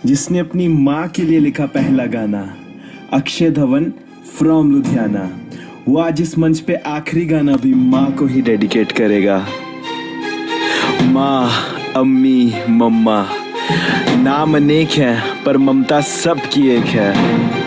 जिसने अपनी माँ के लिए लिखा पहला गाना, अक्षय धवन फ्रॉम लुधियाना। वो आज इस मंच पे आखिरी गाना भी माँ को ही डेडिकेट करेगा। माँ, अम्मी, मम्मा, नाम अनेक है पर ममता सबकी एक है।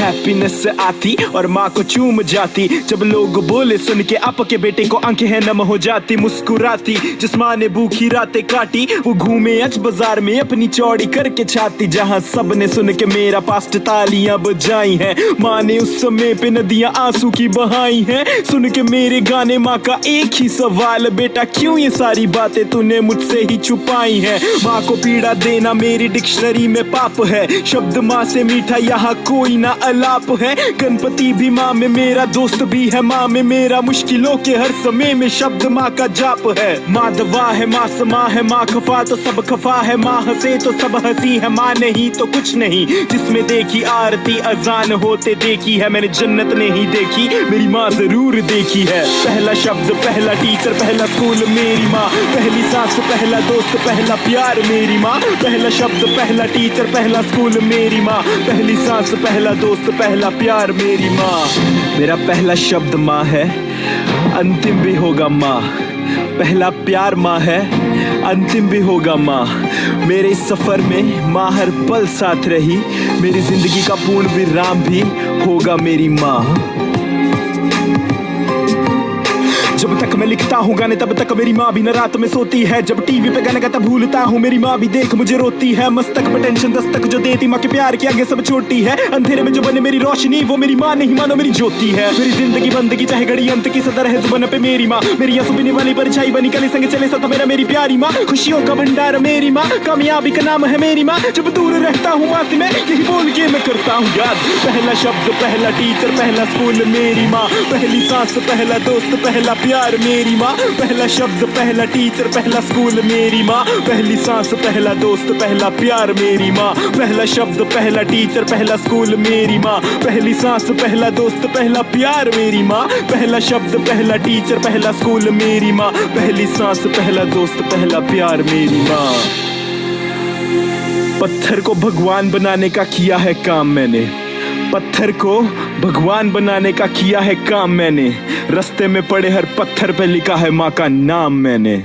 हैप्पीनेस से आती और माँ को चूम जाती, जब लोग बोले सुन के आपके बेटे को आंखें हैं नम हो जाती। मुस्कुराती जिस माँ ने भूखी रातें काटी, वो घूमे आज बाजार में अपनी चौड़ी करके छाती। जहाँ सब ने सुन के मेरा पास्ट तालियां बजाई हैं, माँ ने उस समय पे नदियां आंसू की बहाई हैं। सुन के मेरे गाने माँ का एक ही सवाल, बेटा क्यों ये सारी बातें तूने मुझसे ही छुपाई हैं। माँ को पीड़ा देना मेरी डिक्शनरी में पाप है, शब्द माँ से मीठा यहाँ कोई ना अलाप है। गणपति भी माँ में मेरा दोस्त भी है, माँ में मेरा मुश्किलों के हर समय में शब्द माँ का जाप है। माँ दवा है, माँ समा है, माँ खफा तो सब खफा है, माँ हंसे तो सब हंसी है, माँ नहीं तो कुछ नहीं। जिसमें देखी आरती अजान होते देखी है मैंने, जन्नत नहीं देखी मेरी माँ जरूर देखी है। पहला शब्द पहला टीचर पहला स्कूल मेरी माँ, पहली सांस पहला दोस्त पहला प्यार मेरी माँ। पहला शब्द पहला टीचर पहला स्कूल मेरी माँ, पहली सांस पहला दोस्त पहला प्यार मेरी माँ। मेरा पहला शब्द माँ है, अंतिम भी होगा माँ। पहला प्यार माँ है, अंतिम भी होगा माँ। मेरे इस सफर में माँ हर पल साथ रही, मेरी जिंदगी का पूर्ण विराम भी होगा मेरी माँ। जब तक मैं लिखता हूँ गाने तब तक मेरी माँ भी न रात में सोती है। जब टीवी पे गाना गाता भूलता हूँ मेरी माँ भी देख मुझे रोती है। मस्तक पे टेंशन दस्तक जो देती माँ के प्यार के आगे सब छोटी है। अंधेरे में जो बने मेरी रोशनी वो मेरी माँ नहीं मानो मेरी ज्योति है। मेरी जिंदगी बंदगी चाहे घड़ी अंत की सदर है जुबान पे मेरी माँ। मेरी आंसू पीने वाली परछाई बनी कली संग चले साथ मेरा मेरी प्यारी माँ। खुशियों का भंडार मेरी माँ, कामयाबी का नाम है मेरी माँ। जब दूर रहता हूँ माँ से मैं यही बोल के मैं करता हूँ याद। पहला शब्द पहला टीचर पहला स्कूल मेरी माँ, पहली सांस पहला दोस्त पहला प्यार मेरी माँ। पहला शब्द पहला टीचर पहला स्कूल मेरी माँ, पहली सांस पहला दोस्त पहला प्यार मेरी माँ। पहला शब्द पहला टीचर पहला स्कूल मेरी माँ, पहली सांस पहला दोस्त पहला प्यार मेरी माँ। पहला शब्द पहला टीचर पहला स्कूल मेरी माँ, पहली सांस पहला दोस्त पहला प्यार मेरी माँ। पत्थर को भगवान बनाने का किया है काम मैंने, पत्थर को भगवान बनाने का किया है काम मैंने। रास्ते में पड़े हर पत्थर पे लिखा है माँ का नाम मैंने।